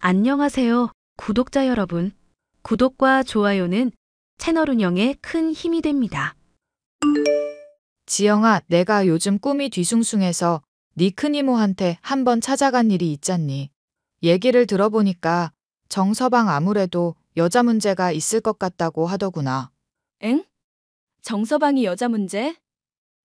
안녕하세요, 구독자 여러분. 구독과 좋아요는 채널 운영에 큰 힘이 됩니다. 지영아, 내가 요즘 꿈이 뒤숭숭해서 네 큰이모한테 한번 찾아간 일이 있잖니. 얘기를 들어보니까 정서방 아무래도 여자 문제가 있을 것 같다고 하더구나. 엥? 정서방이 여자 문제?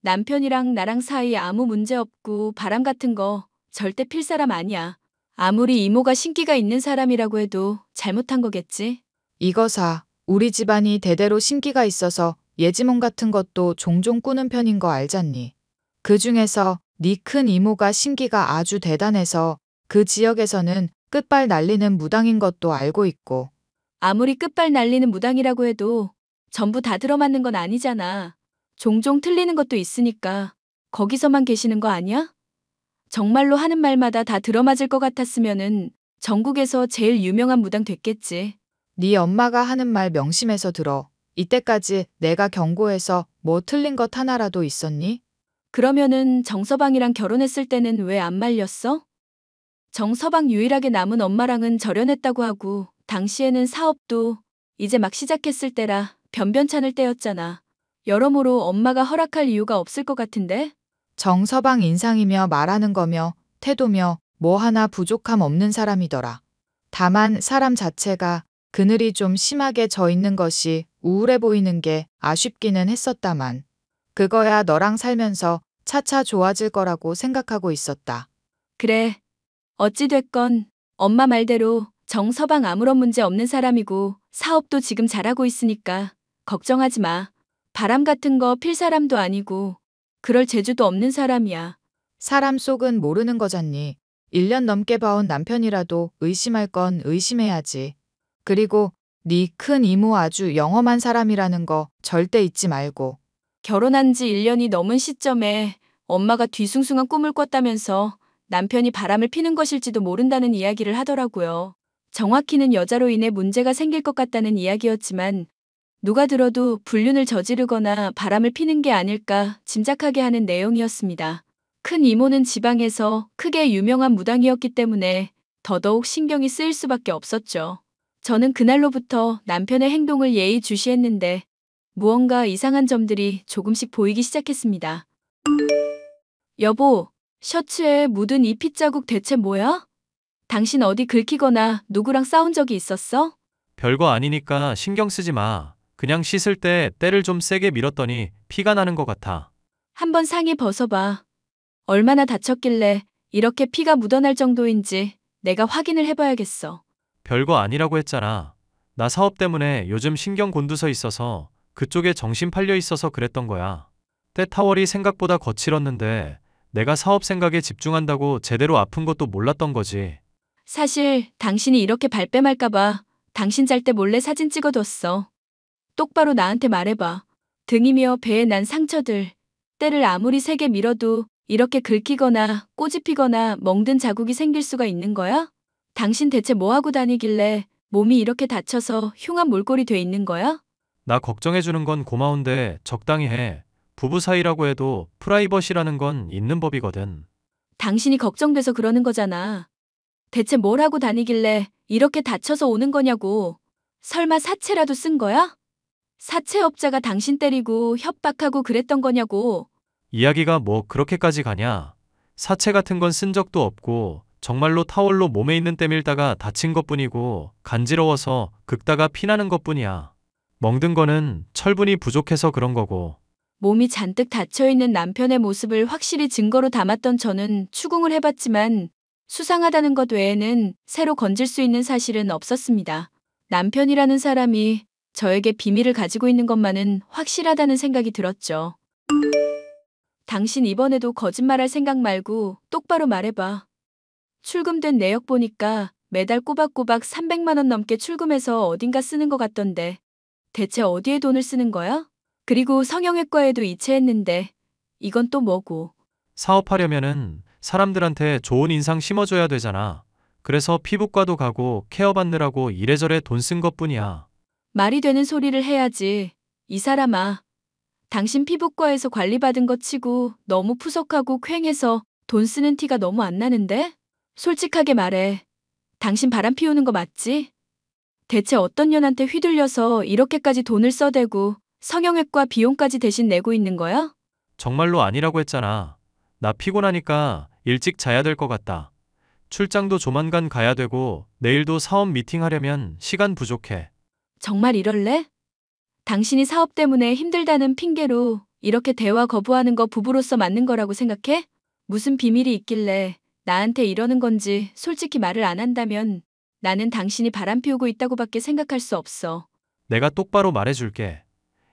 남편이랑 나랑 사이에 아무 문제 없고 바람 같은 거 절대 필 사람 아니야. 아무리 이모가 신기가 있는 사람이라고 해도 잘못한 거겠지? 이거사, 우리 집안이 대대로 신기가 있어서 예지몽 같은 것도 종종 꾸는 편인 거 알잖니. 그 중에서 네 큰이모가 신기가 아주 대단해서 그 지역에서는 끝발 날리는 무당인 것도 알고 있고. 아무리 끝발 날리는 무당이라고 해도 전부 다 들어맞는 건 아니잖아. 종종 틀리는 것도 있으니까 거기서만 계시는 거 아니야? 정말로 하는 말마다 다 들어맞을 것 같았으면은 전국에서 제일 유명한 무당 됐겠지. 네 엄마가 하는 말 명심해서 들어. 이때까지 내가 경고해서 뭐 틀린 것 하나라도 있었니? 그러면은 정서방이랑 결혼했을 때는 왜 안 말렸어? 정서방 유일하게 남은 엄마랑은 절연했다고 하고 당시에는 사업도 이제 막 시작했을 때라 변변찮을 때였잖아. 여러모로 엄마가 허락할 이유가 없을 것 같은데? 정서방 인상이며 말하는 거며 태도며 뭐 하나 부족함 없는 사람이더라. 다만 사람 자체가 그늘이 좀 심하게 져 있는 것이 우울해 보이는 게 아쉽기는 했었다만. 그거야 너랑 살면서 차차 좋아질 거라고 생각하고 있었다. 그래. 어찌됐건 엄마 말대로 정서방 아무런 문제 없는 사람이고 사업도 지금 잘하고 있으니까 걱정하지 마. 바람 같은 거 필 사람도 아니고 그럴 재주도 없는 사람이야. 사람 속은 모르는 거잖니. 1년 넘게 봐온 남편이라도 의심할 건 의심해야지. 그리고 네 큰 이모 아주 영험한 사람이라는 거 절대 잊지 말고. 결혼한 지 1년이 넘은 시점에 엄마가 뒤숭숭한 꿈을 꿨다면서 남편이 바람을 피는 것일지도 모른다는 이야기를 하더라고요. 정확히는 여자로 인해 문제가 생길 것 같다는 이야기였지만 누가 들어도 불륜을 저지르거나 바람을 피는 게 아닐까 짐작하게 하는 내용이었습니다. 큰 이모는 지방에서 크게 유명한 무당이었기 때문에 더더욱 신경이 쓰일 수밖에 없었죠. 저는 그날로부터 남편의 행동을 예의주시했는데 무언가 이상한 점들이 조금씩 보이기 시작했습니다. 여보, 셔츠에 묻은 이 핏자국 대체 뭐야? 당신 어디 긁히거나 누구랑 싸운 적이 있었어? 별거 아니니까 신경 쓰지 마. 그냥 씻을 때 때를 좀 세게 밀었더니 피가 나는 것 같아. 한번 상의 벗어봐. 얼마나 다쳤길래 이렇게 피가 묻어날 정도인지 내가 확인을 해봐야겠어. 별거 아니라고 했잖아. 나 사업 때문에 요즘 신경 곤두서 있어서 그쪽에 정신 팔려 있어서 그랬던 거야. 때 타월이 생각보다 거칠었는데 내가 사업 생각에 집중한다고 제대로 아픈 것도 몰랐던 거지. 사실 당신이 이렇게 발뺌할까봐 당신 잘 때 몰래 사진 찍어뒀어. 똑바로 나한테 말해봐. 등이며 배에 난 상처들. 때를 아무리 세게 밀어도 이렇게 긁히거나 꼬집히거나 멍든 자국이 생길 수가 있는 거야? 당신 대체 뭐 하고 다니길래 몸이 이렇게 다쳐서 흉한 몰골이 돼 있는 거야? 나 걱정해주는 건 고마운데 적당히 해. 부부 사이라고 해도 프라이버시라는 건 있는 법이거든. 당신이 걱정돼서 그러는 거잖아. 대체 뭘 하고 다니길래 이렇게 다쳐서 오는 거냐고. 설마 사채라도 쓴 거야? 사채업자가 당신 때리고 협박하고 그랬던 거냐고. 이야기가 뭐 그렇게까지 가냐? 사채 같은 건 쓴 적도 없고 정말로 타월로 몸에 있는 때 밀다가 다친 것뿐이고 간지러워서 긁다가 피나는 것뿐이야. 멍든 거는 철분이 부족해서 그런 거고. 몸이 잔뜩 닫혀있는 남편의 모습을 확실히 증거로 담았던 저는 추궁을 해봤지만 수상하다는 것 외에는 새로 건질 수 있는 사실은 없었습니다. 남편이라는 사람이 저에게 비밀을 가지고 있는 것만은 확실하다는 생각이 들었죠. 당신 이번에도 거짓말할 생각 말고 똑바로 말해봐. 출금된 내역 보니까 매달 꼬박꼬박 300만 원 넘게 출금해서 어딘가 쓰는 것 같던데 대체 어디에 돈을 쓰는 거야? 그리고 성형외과에도 이체했는데 이건 또 뭐고? 사업하려면은 사람들한테 좋은 인상 심어줘야 되잖아. 그래서 피부과도 가고 케어 받느라고 이래저래 돈 쓴 것뿐이야. 말이 되는 소리를 해야지. 이 사람아, 당신 피부과에서 관리받은 것 치고 너무 푸석하고 퀭해서 돈 쓰는 티가 너무 안 나는데? 솔직하게 말해. 당신 바람 피우는 거 맞지? 대체 어떤 년한테 휘둘려서 이렇게까지 돈을 써대고 성형외과 비용까지 대신 내고 있는 거야? 정말로 아니라고 했잖아. 나 피곤하니까 일찍 자야 될 것 같다. 출장도 조만간 가야 되고 내일도 사업 미팅 하려면 시간 부족해. 정말 이럴래? 당신이 사업 때문에 힘들다는 핑계로 이렇게 대화 거부하는 거 부부로서 맞는 거라고 생각해? 무슨 비밀이 있길래 나한테 이러는 건지 솔직히 말을 안 한다면 나는 당신이 바람 피우고 있다고밖에 생각할 수 없어. 내가 똑바로 말해줄게.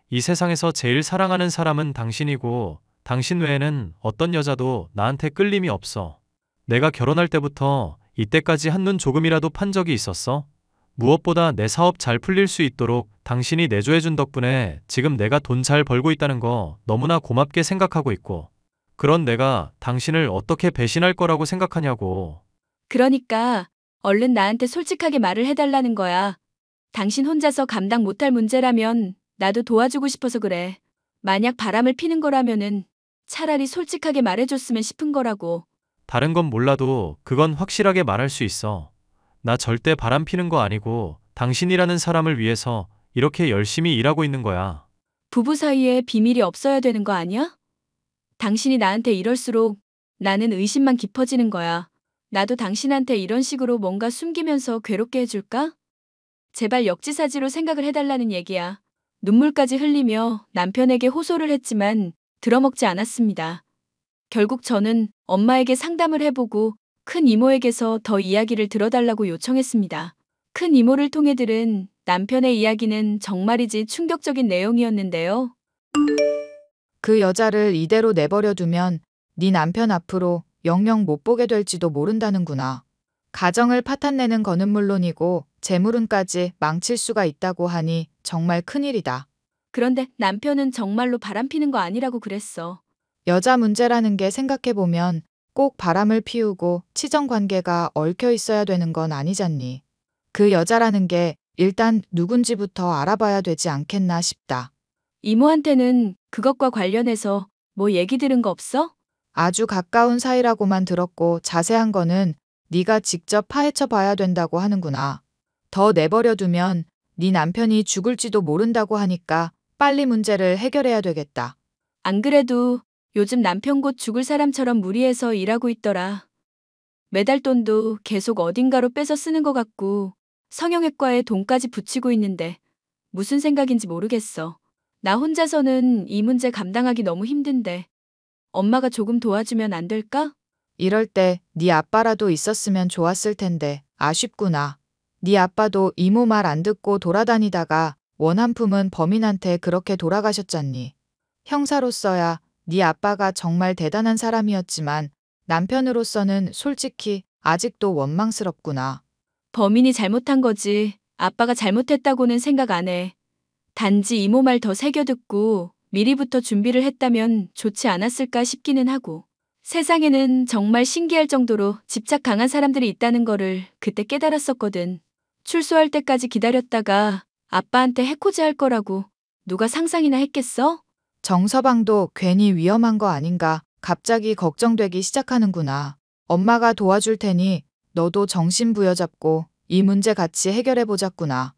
이 세상에서 제일 사랑하는 사람은 당신이고 당신 외에는 어떤 여자도 나한테 끌림이 없어. 내가 결혼할 때부터 이때까지 한눈 조금이라도 판 적이 있었어? 무엇보다 내 사업 잘 풀릴 수 있도록 당신이 내조해준 덕분에 지금 내가 돈 잘 벌고 있다는 거 너무나 고맙게 생각하고 있고, 그런 내가 당신을 어떻게 배신할 거라고 생각하냐고. 그러니까 얼른 나한테 솔직하게 말을 해달라는 거야. 당신 혼자서 감당 못할 문제라면 나도 도와주고 싶어서 그래. 만약 바람을 피는 거라면은 차라리 솔직하게 말해줬으면 싶은 거라고. 다른 건 몰라도 그건 확실하게 말할 수 있어. 나 절대 바람 피는 거 아니고 당신이라는 사람을 위해서 이렇게 열심히 일하고 있는 거야. 부부 사이에 비밀이 없어야 되는 거 아니야? 당신이 나한테 이럴수록 나는 의심만 깊어지는 거야. 나도 당신한테 이런 식으로 뭔가 숨기면서 괴롭게 해줄까? 제발 역지사지로 생각을 해달라는 얘기야. 눈물까지 흘리며 남편에게 호소를 했지만 들어먹지 않았습니다. 결국 저는 엄마에게 상담을 해보고 큰 이모에게서 더 이야기를 들어달라고 요청했습니다. 큰 이모를 통해 들은 남편의 이야기는 정말이지 충격적인 내용이었는데요. 그 여자를 이대로 내버려 두면 네 남편 앞으로 영영 못 보게 될지도 모른다는구나. 가정을 파탄내는 거는 물론이고 재물운까지 망칠 수가 있다고 하니 정말 큰일이다. 그런데 남편은 정말로 바람피는 거 아니라고 그랬어. 여자 문제라는 게 생각해보면 꼭 바람을 피우고 치정 관계가 얽혀 있어야 되는 건 아니잖니. 그 여자라는 게 일단 누군지부터 알아봐야 되지 않겠나 싶다. 이모한테는 그것과 관련해서 뭐 얘기 들은 거 없어? 아주 가까운 사이라고만 들었고 자세한 거는 네가 직접 파헤쳐 봐야 된다고 하는구나. 더 내버려 두면 네 남편이 죽을지도 모른다고 하니까 빨리 문제를 해결해야 되겠다. 안 그래도 요즘 남편 곧 죽을 사람처럼 무리해서 일하고 있더라. 매달 돈도 계속 어딘가로 빼서 쓰는 것 같고 성형외과에 돈까지 붙이고 있는데 무슨 생각인지 모르겠어. 나 혼자서는 이 문제 감당하기 너무 힘든데 엄마가 조금 도와주면 안 될까? 이럴 때 네 아빠라도 있었으면 좋았을 텐데 아쉽구나. 네 아빠도 이모 말 안 듣고 돌아다니다가 원 한 푼은 범인한테 그렇게 돌아가셨잖니. 형사로서야 네 아빠가 정말 대단한 사람이었지만 남편으로서는 솔직히 아직도 원망스럽구나. 범인이 잘못한 거지. 아빠가 잘못했다고는 생각 안 해. 단지 이모 말 더 새겨 듣고 미리부터 준비를 했다면 좋지 않았을까 싶기는 하고. 세상에는 정말 신기할 정도로 집착 강한 사람들이 있다는 거를 그때 깨달았었거든. 출소할 때까지 기다렸다가 아빠한테 해코지 할 거라고 누가 상상이나 했겠어? 정서방도 괜히 위험한 거 아닌가 갑자기 걱정되기 시작하는구나. 엄마가 도와줄 테니 너도 정신 부여잡고 이 문제 같이 해결해 보자꾸나.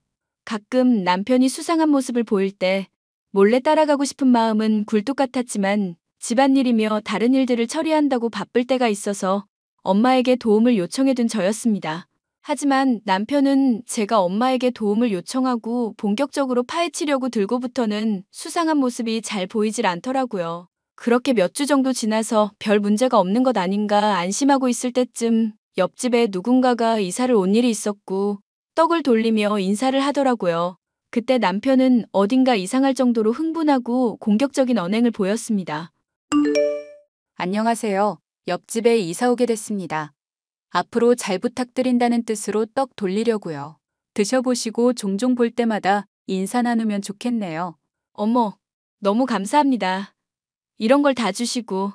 가끔 남편이 수상한 모습을 보일 때 몰래 따라가고 싶은 마음은 굴뚝 같았지만 집안일이며 다른 일들을 처리한다고 바쁠 때가 있어서 엄마에게 도움을 요청해둔 저였습니다. 하지만 남편은 제가 엄마에게 도움을 요청하고 본격적으로 파헤치려고 들고부터는 수상한 모습이 잘 보이질 않더라고요. 그렇게 몇 주 정도 지나서 별 문제가 없는 것 아닌가 안심하고 있을 때쯤 옆집에 누군가가 이사를 온 일이 있었고 떡을 돌리며 인사를 하더라고요. 그때 남편은 어딘가 이상할 정도로 흥분하고 공격적인 언행을 보였습니다. 안녕하세요. 옆집에 이사 오게 됐습니다. 앞으로 잘 부탁드린다는 뜻으로 떡 돌리려고요. 드셔보시고 종종 볼 때마다 인사 나누면 좋겠네요. 어머, 너무 감사합니다. 이런 걸 다 주시고.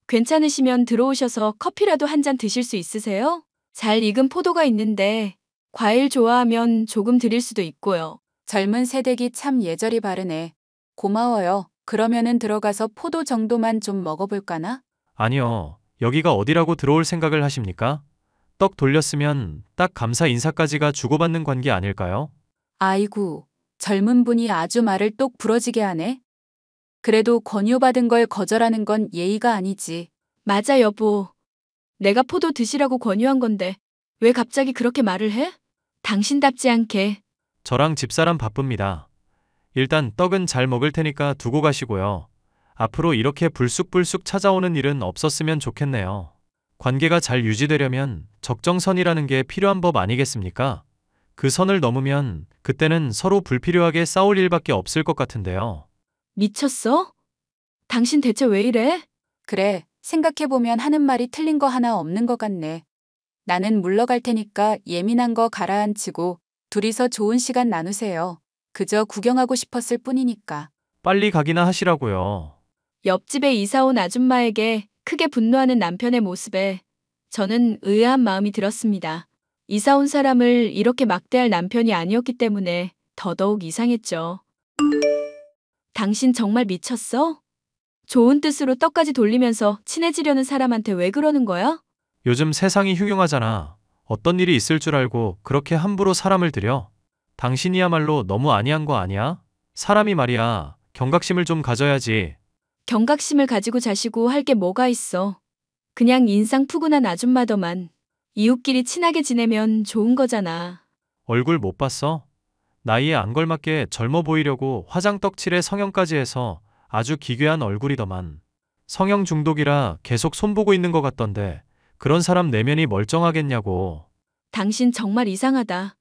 괜찮으시면 들어오셔서 커피라도 한 잔 드실 수 있으세요? 잘 익은 포도가 있는데 과일 좋아하면 조금 드릴 수도 있고요. 젊은 세대기 참 예절이 바르네. 고마워요. 그러면은 들어가서 포도 정도만 좀 먹어볼까나? 아니요. 여기가 어디라고 들어올 생각을 하십니까? 떡 돌렸으면 딱 감사 인사까지가 주고받는 관계 아닐까요? 아이고, 젊은 분이 아주 말을 똑 부러지게 하네. 그래도 권유받은 걸 거절하는 건 예의가 아니지. 맞아, 여보. 내가 포도 드시라고 권유한 건데 왜 갑자기 그렇게 말을 해? 당신답지 않게. 저랑 집사람 바쁩니다. 일단 떡은 잘 먹을 테니까 두고 가시고요. 앞으로 이렇게 불쑥불쑥 찾아오는 일은 없었으면 좋겠네요. 관계가 잘 유지되려면 적정선이라는 게 필요한 법 아니겠습니까? 그 선을 넘으면 그때는 서로 불필요하게 싸울 일밖에 없을 것 같은데요. 미쳤어? 당신 대체 왜 이래? 그래, 생각해보면 하는 말이 틀린 거 하나 없는 것 같네. 나는 물러갈 테니까 예민한 거 가라앉히고 둘이서 좋은 시간 나누세요. 그저 구경하고 싶었을 뿐이니까. 빨리 가기나 하시라고요. 옆집에 이사 온 아줌마에게 크게 분노하는 남편의 모습에 저는 의아한 마음이 들었습니다. 이사 온 사람을 이렇게 막대할 남편이 아니었기 때문에 더더욱 이상했죠. 당신 정말 미쳤어? 좋은 뜻으로 떡까지 돌리면서 친해지려는 사람한테 왜 그러는 거야? 요즘 세상이 흉흉하잖아. 어떤 일이 있을 줄 알고 그렇게 함부로 사람을 들여? 당신이야말로 너무 아니한 거 아니야? 사람이 말이야, 경각심을 좀 가져야지. 경각심을 가지고 자시고 할 게 뭐가 있어. 그냥 인상 푸근한 아줌마더만. 이웃끼리 친하게 지내면 좋은 거잖아. 얼굴 못 봤어? 나이에 안 걸맞게 젊어 보이려고 화장 떡칠에 성형까지 해서 아주 기괴한 얼굴이더만. 성형 중독이라 계속 손보고 있는 것 같던데 그런 사람 내면이 멀쩡하겠냐고. 당신 정말 이상하다.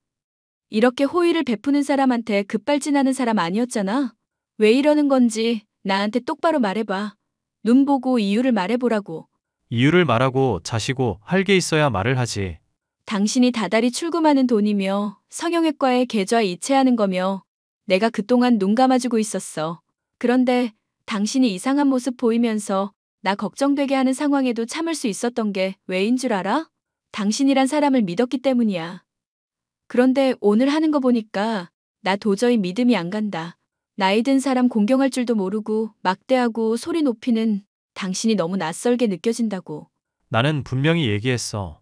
이렇게 호의를 베푸는 사람한테 급발진하는 사람 아니었잖아. 왜 이러는 건지 나한테 똑바로 말해봐. 눈 보고 이유를 말해보라고. 이유를 말하고 자시고 할 게 있어야 말을 하지. 당신이 다달이 출금하는 돈이며 성형외과에 계좌 이체하는 거며 내가 그동안 눈 감아주고 있었어. 그런데 당신이 이상한 모습 보이면서 나 걱정되게 하는 상황에도 참을 수 있었던 게 왜인 줄 알아? 당신이란 사람을 믿었기 때문이야. 그런데 오늘 하는 거 보니까 나 도저히 믿음이 안 간다. 나이 든 사람 공경할 줄도 모르고 막대하고 소리 높이는 당신이 너무 낯설게 느껴진다고. 나는 분명히 얘기했어.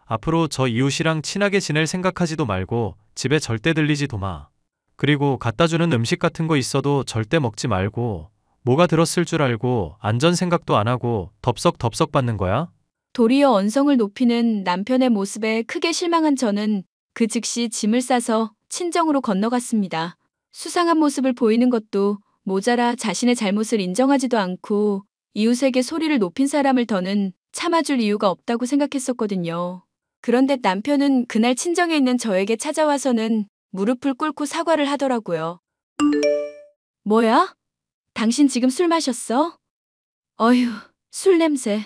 앞으로 저 이웃이랑 친하게 지낼 생각하지도 말고 집에 절대 들리지도 마. 그리고 갖다 주는 음식 같은 거 있어도 절대 먹지 말고 뭐가 들었을 줄 알고 안전 생각도 안 하고 덥석덥석 받는 거야? 도리어 언성을 높이는 남편의 모습에 크게 실망한 저는 그 즉시 짐을 싸서 친정으로 건너갔습니다. 수상한 모습을 보이는 것도 모자라 자신의 잘못을 인정하지도 않고 이웃에게 소리를 높인 사람을 더는 참아줄 이유가 없다고 생각했었거든요. 그런데 남편은 그날 친정에 있는 저에게 찾아와서는 무릎을 꿇고 사과를 하더라고요. 뭐야? 당신 지금 술 마셨어? 어휴, 술 냄새.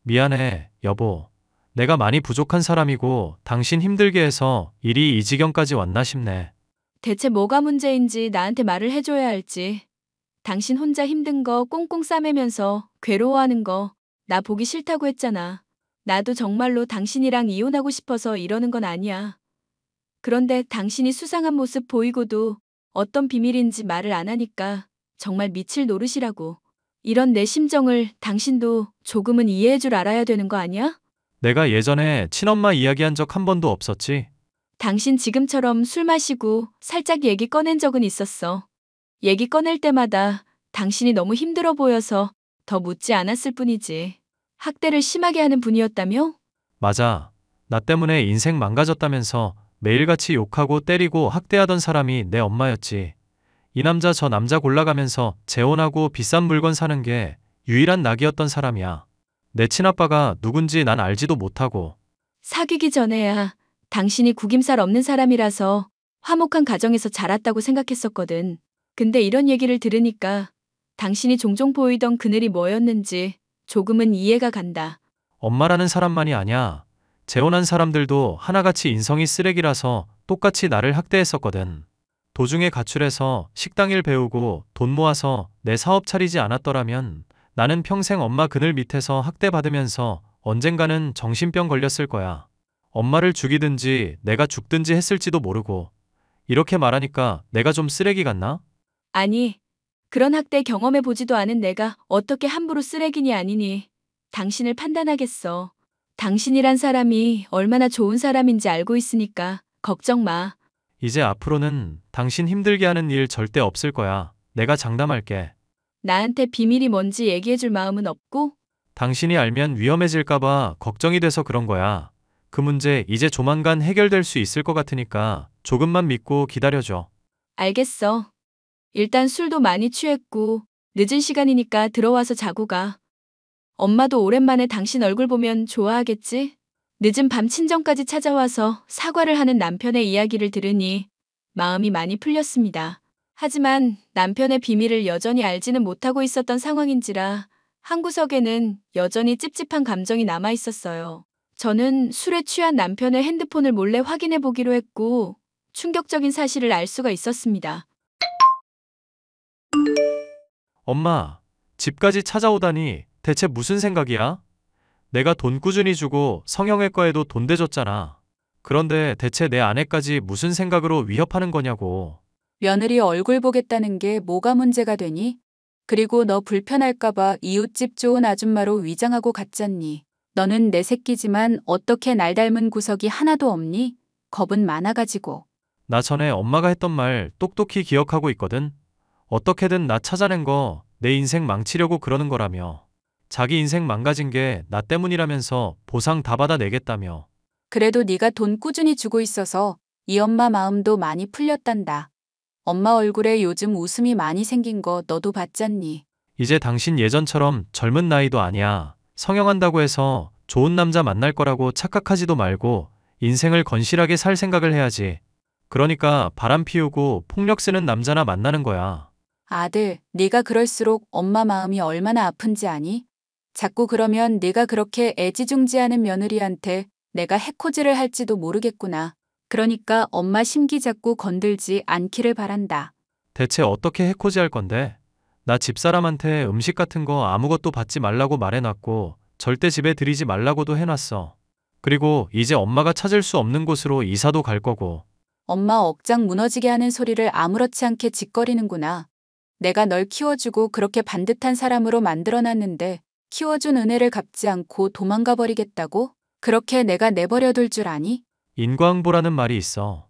미안해, 여보. 내가 많이 부족한 사람이고 당신 힘들게 해서 일이 이 지경까지 왔나 싶네. 대체 뭐가 문제인지 나한테 말을 해줘야 할지. 당신 혼자 힘든 거 꽁꽁 싸매면서 괴로워하는 거 나 보기 싫다고 했잖아. 나도 정말로 당신이랑 이혼하고 싶어서 이러는 건 아니야. 그런데 당신이 수상한 모습 보이고도 어떤 비밀인지 말을 안 하니까 정말 미칠 노릇이라고. 이런 내 심정을 당신도 조금은 이해해 줄 알아야 되는 거 아니야? 내가 예전에 친엄마 이야기한 적 한 번도 없었지? 당신 지금처럼 술 마시고 살짝 얘기 꺼낸 적은 있었어. 얘기 꺼낼 때마다 당신이 너무 힘들어 보여서 더 묻지 않았을 뿐이지. 학대를 심하게 하는 분이었다며? 맞아. 나 때문에 인생 망가졌다면서 매일같이 욕하고 때리고 학대하던 사람이 내 엄마였지. 이 남자 저 남자 골라가면서 재혼하고 비싼 물건 사는 게 유일한 낙이었던 사람이야. 내 친아빠가 누군지 난 알지도 못하고. 사귀기 전에야 당신이 구김살 없는 사람이라서 화목한 가정에서 자랐다고 생각했었거든. 근데 이런 얘기를 들으니까 당신이 종종 보이던 그늘이 뭐였는지 조금은 이해가 간다. 엄마라는 사람만이 아니야. 재혼한 사람들도 하나같이 인성이 쓰레기라서 똑같이 나를 학대했었거든. 도중에 가출해서 식당일 배우고 돈 모아서 내 사업 차리지 않았더라면 나는 평생 엄마 그늘 밑에서 학대받으면서 언젠가는 정신병 걸렸을 거야. 엄마를 죽이든지 내가 죽든지 했을지도 모르고. 이렇게 말하니까 내가 좀 쓰레기 같나? 아니, 그런 학대 경험해보지도 않은 내가 어떻게 함부로 쓰레기니 아니니 당신을 판단하겠어. 당신이란 사람이 얼마나 좋은 사람인지 알고 있으니까 걱정 마. 이제 앞으로는 당신 힘들게 하는 일 절대 없을 거야. 내가 장담할게. 나한테 비밀이 뭔지 얘기해줄 마음은 없고? 당신이 알면 위험해질까봐 걱정이 돼서 그런 거야. 그 문제 이제 조만간 해결될 수 있을 것 같으니까 조금만 믿고 기다려줘. 알겠어. 일단 술도 많이 취했고 늦은 시간이니까 들어와서 자고 가. 엄마도 오랜만에 당신 얼굴 보면 좋아하겠지? 늦은 밤 친정까지 찾아와서 사과를 하는 남편의 이야기를 들으니 마음이 많이 풀렸습니다. 하지만 남편의 비밀을 여전히 알지는 못하고 있었던 상황인지라 한구석에는 여전히 찝찝한 감정이 남아 있었어요. 저는 술에 취한 남편의 핸드폰을 몰래 확인해 보기로 했고 충격적인 사실을 알 수가 있었습니다. 엄마, 집까지 찾아오다니 대체 무슨 생각이야? 내가 돈 꾸준히 주고 성형외과에도 돈 대줬잖아. 그런데 대체 내 아내까지 무슨 생각으로 위협하는 거냐고. 며느리 얼굴 보겠다는 게 뭐가 문제가 되니? 그리고 너 불편할까봐 이웃집 좋은 아줌마로 위장하고 갔잖니. 너는 내 새끼지만 어떻게 날 닮은 구석이 하나도 없니? 겁은 많아가지고. 나 전에 엄마가 했던 말 똑똑히 기억하고 있거든. 어떻게든 나 찾아낸 거 내 인생 망치려고 그러는 거라며. 자기 인생 망가진 게 나 때문이라면서 보상 다 받아내겠다며. 그래도 네가 돈 꾸준히 주고 있어서 이 엄마 마음도 많이 풀렸단다. 엄마 얼굴에 요즘 웃음이 많이 생긴 거 너도 봤잖니. 이제 당신 예전처럼 젊은 나이도 아니야. 성형한다고 해서 좋은 남자 만날 거라고 착각하지도 말고 인생을 건실하게 살 생각을 해야지. 그러니까 바람 피우고 폭력 쓰는 남자나 만나는 거야. 아들, 네가 그럴수록 엄마 마음이 얼마나 아픈지 아니? 자꾸 그러면 네가 그렇게 애지중지하는 며느리한테 내가 해코지를 할지도 모르겠구나. 그러니까 엄마 심기 자꾸 건들지 않기를 바란다. 대체 어떻게 해코지 할 건데? 나 집사람한테 음식 같은 거 아무것도 받지 말라고 말해놨고 절대 집에 들이지 말라고도 해놨어. 그리고 이제 엄마가 찾을 수 없는 곳으로 이사도 갈 거고. 엄마 억장 무너지게 하는 소리를 아무렇지 않게 짓거리는구나. 내가 널 키워주고 그렇게 반듯한 사람으로 만들어놨는데 키워준 은혜를 갚지 않고 도망가 버리겠다고? 그렇게 내가 내버려둘 줄 아니? 인과응보라는 말이 있어.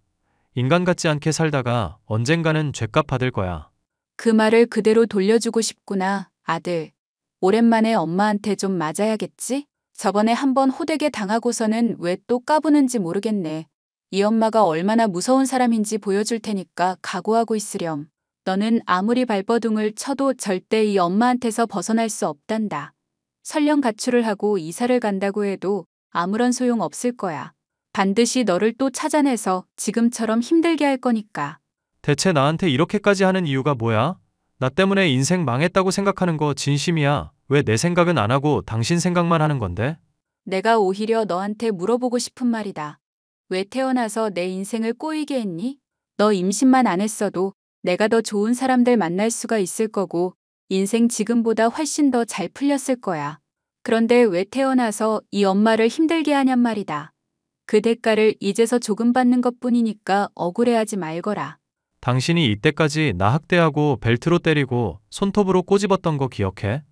인간 같지 않게 살다가 언젠가는 죗값 받을 거야. 그 말을 그대로 돌려주고 싶구나, 아들. 오랜만에 엄마한테 좀 맞아야겠지? 저번에 한번 호되게 당하고서는 왜 또 까부는지 모르겠네. 이 엄마가 얼마나 무서운 사람인지 보여줄 테니까 각오하고 있으렴. 너는 아무리 발버둥을 쳐도 절대 이 엄마한테서 벗어날 수 없단다. 설령 가출을 하고 이사를 간다고 해도 아무런 소용 없을 거야. 반드시 너를 또 찾아내서 지금처럼 힘들게 할 거니까. 대체 나한테 이렇게까지 하는 이유가 뭐야? 나 때문에 인생 망했다고 생각하는 거 진심이야. 왜 내 생각은 안 하고 당신 생각만 하는 건데? 내가 오히려 너한테 물어보고 싶은 말이다. 왜 태어나서 내 인생을 꼬이게 했니? 너 임신만 안 했어도 내가 더 좋은 사람들 만날 수가 있을 거고 인생 지금보다 훨씬 더 잘 풀렸을 거야. 그런데 왜 태어나서 이 엄마를 힘들게 하냔 말이다. 그 대가를 이제서 조금 받는 것뿐이니까 억울해하지 말거라. 당신이 이때까지 나 학대하고 벨트로 때리고 손톱으로 꼬집었던 거 기억해?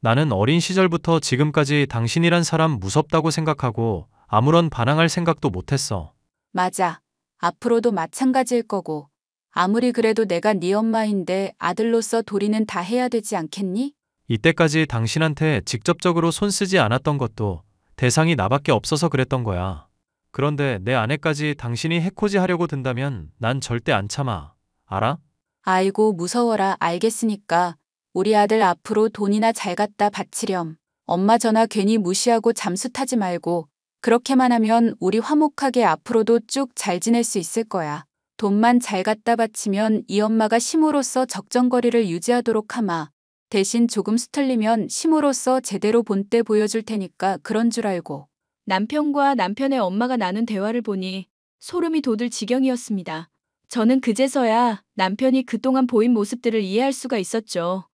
나는 어린 시절부터 지금까지 당신이란 사람 무섭다고 생각하고 아무런 반항할 생각도 못했어. 맞아. 앞으로도 마찬가지일 거고. 아무리 그래도 내가 네 엄마인데 아들로서 도리는 다 해야 되지 않겠니? 이때까지 당신한테 직접적으로 손 쓰지 않았던 것도 대상이 나밖에 없어서 그랬던 거야. 그런데 내 아내까지 당신이 해코지 하려고 든다면 난 절대 안 참아. 알아? 아이고 무서워라. 알겠으니까 우리 아들 앞으로 돈이나 잘 갖다 바치렴. 엄마 전화 괜히 무시하고 잠수 타지 말고 그렇게만 하면 우리 화목하게 앞으로도 쭉 잘 지낼 수 있을 거야. 돈만 잘 갖다 바치면 이 엄마가 심으로써 적정거리를 유지하도록 하마. 대신 조금 수틀리면 심으로써 제대로 본때 보여줄 테니까 그런 줄 알고. 남편과 남편의 엄마가 나눈 대화를 보니 소름이 돋을 지경이었습니다. 저는 그제서야 남편이 그동안 보인 모습들을 이해할 수가 있었죠.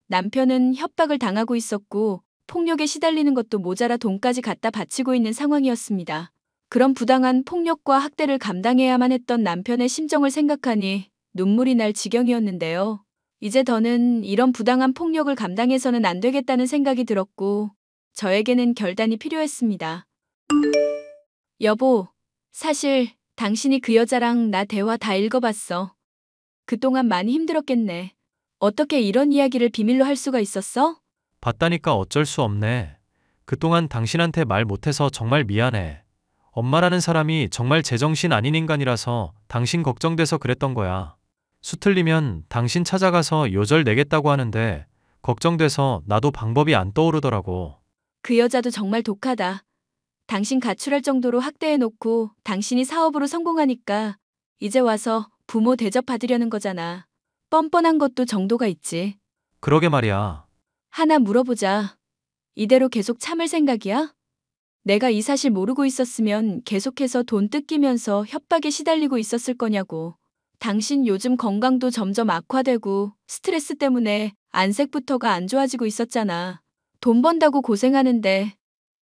남편은 협박을 당하고 있었고 폭력에 시달리는 것도 모자라 돈까지 갖다 바치고 있는 상황이었습니다. 그런 부당한 폭력과 학대를 감당해야만 했던 남편의 심정을 생각하니 눈물이 날 지경이었는데요. 이제 더는 이런 부당한 폭력을 감당해서는 안 되겠다는 생각이 들었고 저에게는 결단이 필요했습니다. 여보, 사실 당신이 그 여자랑 나 대화 다 읽어봤어. 그동안 많이 힘들었겠네. 어떻게 이런 이야기를 비밀로 할 수가 있었어? 봤다니까 어쩔 수 없네. 그동안 당신한테 말 못해서 정말 미안해. 엄마라는 사람이 정말 제정신 아닌 인간이라서 당신 걱정돼서 그랬던 거야. 수틀리면 당신 찾아가서 요절 내겠다고 하는데 걱정돼서 나도 방법이 안 떠오르더라고. 그 여자도 정말 독하다. 당신 가출할 정도로 학대해놓고 당신이 사업으로 성공하니까 이제 와서 부모 대접받으려는 거잖아. 뻔뻔한 것도 정도가 있지. 그러게 말이야. 하나 물어보자. 이대로 계속 참을 생각이야? 내가 이 사실 모르고 있었으면 계속해서 돈 뜯기면서 협박에 시달리고 있었을 거냐고. 당신 요즘 건강도 점점 악화되고 스트레스 때문에 안색부터가 안 좋아지고 있었잖아. 돈 번다고 고생하는데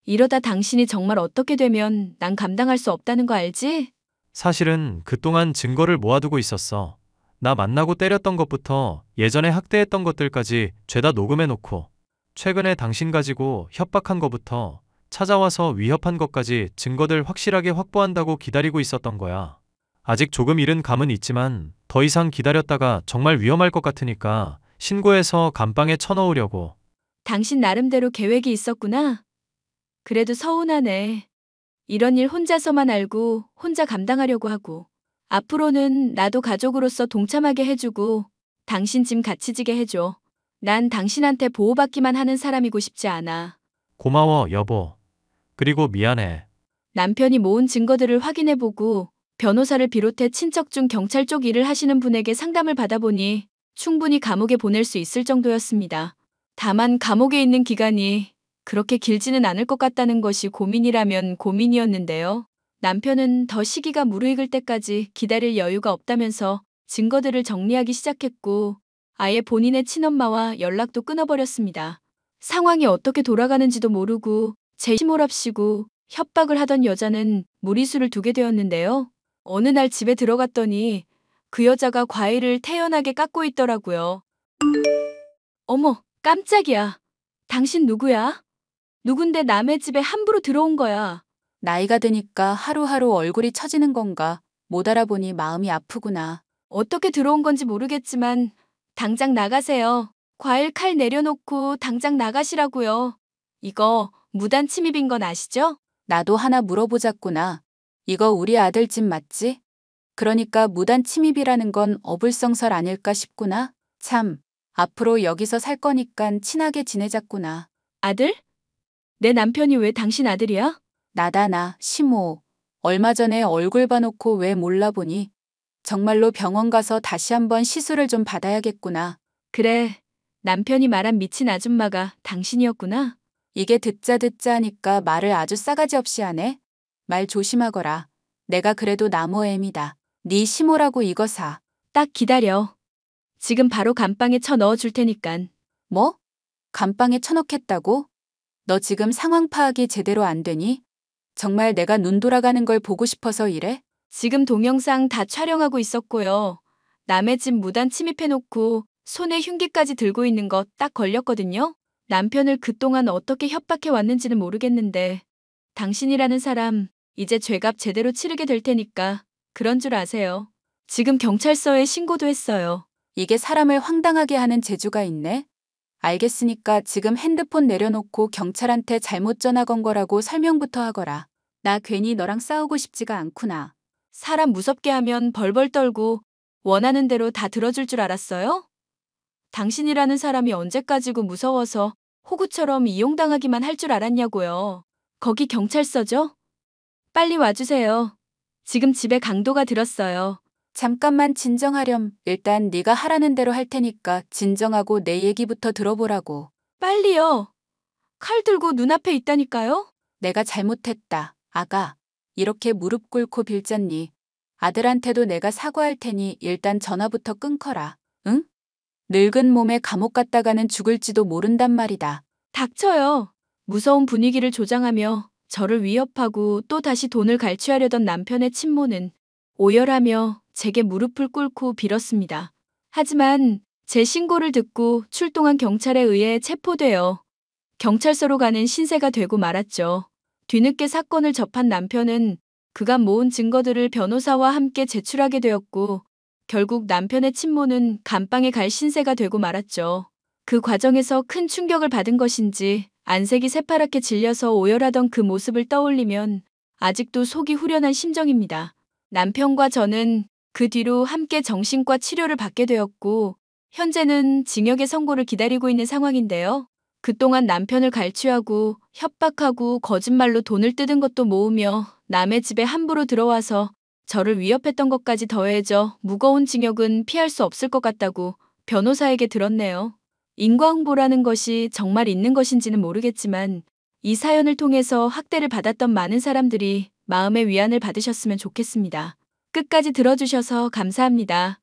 이러다 당신이 정말 어떻게 되면 난 감당할 수 없다는 거 알지? 사실은 그동안 증거를 모아두고 있었어. 나 만나고 때렸던 것부터 예전에 학대했던 것들까지 죄다 녹음해놓고 최근에 당신 가지고 협박한 것부터 찾아와서 위협한 것까지 증거들 확실하게 확보한다고 기다리고 있었던 거야. 아직 조금 이른 감은 있지만 더 이상 기다렸다가 정말 위험할 것 같으니까 신고해서 감방에 쳐넣으려고. 당신 나름대로 계획이 있었구나. 그래도 서운하네. 이런 일 혼자서만 알고 혼자 감당하려고 하고. 앞으로는 나도 가족으로서 동참하게 해주고 당신 짐 같이 지게 해줘. 난 당신한테 보호받기만 하는 사람이고 싶지 않아. 고마워, 여보. 그리고 미안해. 남편이 모은 증거들을 확인해보고 변호사를 비롯해 친척 중 경찰 쪽 일을 하시는 분에게 상담을 받아보니 충분히 감옥에 보낼 수 있을 정도였습니다. 다만 감옥에 있는 기간이 그렇게 길지는 않을 것 같다는 것이 고민이라면 고민이었는데요. 남편은 더 시기가 무르익을 때까지 기다릴 여유가 없다면서 증거들을 정리하기 시작했고 아예 본인의 친엄마와 연락도 끊어버렸습니다. 상황이 어떻게 돌아가는지도 모르고 재심오랍시고 협박을 하던 여자는 무리수를 두게 되었는데요. 어느 날 집에 들어갔더니 그 여자가 과일을 태연하게 깎고 있더라고요. 어머, 깜짝이야. 당신 누구야? 누군데 남의 집에 함부로 들어온 거야? 나이가 드니까 하루하루 얼굴이 처지는 건가. 못 알아보니 마음이 아프구나. 어떻게 들어온 건지 모르겠지만 당장 나가세요. 과일 칼 내려놓고 당장 나가시라고요. 이거 무단 침입인 건 아시죠? 나도 하나 물어보자꾸나. 이거 우리 아들 집 맞지? 그러니까 무단 침입이라는 건 어불성설 아닐까 싶구나. 참, 앞으로 여기서 살 거니깐 친하게 지내자꾸나. 아들? 내 남편이 왜 당신 아들이야? 나다 나, 시모. 얼마 전에 얼굴 봐놓고 왜 몰라보니. 정말로 병원 가서 다시 한번 시술을 좀 받아야겠구나. 그래, 남편이 말한 미친 아줌마가 당신이었구나. 이게 듣자 하니까 말을 아주 싸가지 없이 하네. 말 조심하거라. 내가 그래도 나무애입니다. 네 시모라고 이거 사. 딱 기다려. 지금 바로 감방에 쳐 넣어 줄 테니깐. 뭐? 감방에 쳐넣겠다고? 너 지금 상황 파악이 제대로 안 되니? 정말 내가 눈 돌아가는 걸 보고 싶어서 이래? 지금 동영상 다 촬영하고 있었고요. 남의 집 무단 침입해놓고 손에 흉기까지 들고 있는 거 딱 걸렸거든요. 남편을 그동안 어떻게 협박해 왔는지는 모르겠는데 당신이라는 사람 이제 죄값 제대로 치르게 될 테니까 그런 줄 아세요. 지금 경찰서에 신고도 했어요. 이게 사람을 황당하게 하는 재주가 있네. 알겠으니까 지금 핸드폰 내려놓고 경찰한테 잘못 전화 건 거라고 설명부터 하거라. 나 괜히 너랑 싸우고 싶지가 않구나. 사람 무섭게 하면 벌벌 떨고 원하는 대로 다 들어줄 줄 알았어요? 당신이라는 사람이 언제까지고 무서워서 호구처럼 이용당하기만 할 줄 알았냐고요. 거기 경찰서죠? 빨리 와주세요. 지금 집에 강도가 들었어요. 잠깐만 진정하렴. 일단 네가 하라는 대로 할 테니까 진정하고 내 얘기부터 들어보라고. 빨리요. 칼 들고 눈앞에 있다니까요? 내가 잘못했다. 아가. 이렇게 무릎 꿇고 빌잖니. 아들한테도 내가 사과할 테니 일단 전화부터 끊거라. 응? 늙은 몸에 감옥 갔다가는 죽을지도 모른단 말이다. 닥쳐요. 무서운 분위기를 조장하며 저를 위협하고 또 다시 돈을 갈취하려던 남편의 친모는 오열하며 제게 무릎을 꿇고 빌었습니다. 하지만 제 신고를 듣고 출동한 경찰에 의해 체포되어 경찰서로 가는 신세가 되고 말았죠. 뒤늦게 사건을 접한 남편은 그간 모은 증거들을 변호사와 함께 제출하게 되었고 결국 남편의 친모는 감방에 갈 신세가 되고 말았죠. 그 과정에서 큰 충격을 받은 것인지 안색이 새파랗게 질려서 오열하던 그 모습을 떠올리면 아직도 속이 후련한 심정입니다. 남편과 저는 그 뒤로 함께 정신과 치료를 받게 되었고 현재는 징역의 선고를 기다리고 있는 상황인데요. 그동안 남편을 갈취하고 협박하고 거짓말로 돈을 뜯은 것도 모으며 남의 집에 함부로 들어와서 저를 위협했던 것까지 더해져 무거운 징역은 피할 수 없을 것 같다고 변호사에게 들었네요. 인과응보라는 것이 정말 있는 것인지는 모르겠지만 이 사연을 통해서 학대를 받았던 많은 사람들이 마음의 위안을 받으셨으면 좋겠습니다. 끝까지 들어주셔서 감사합니다.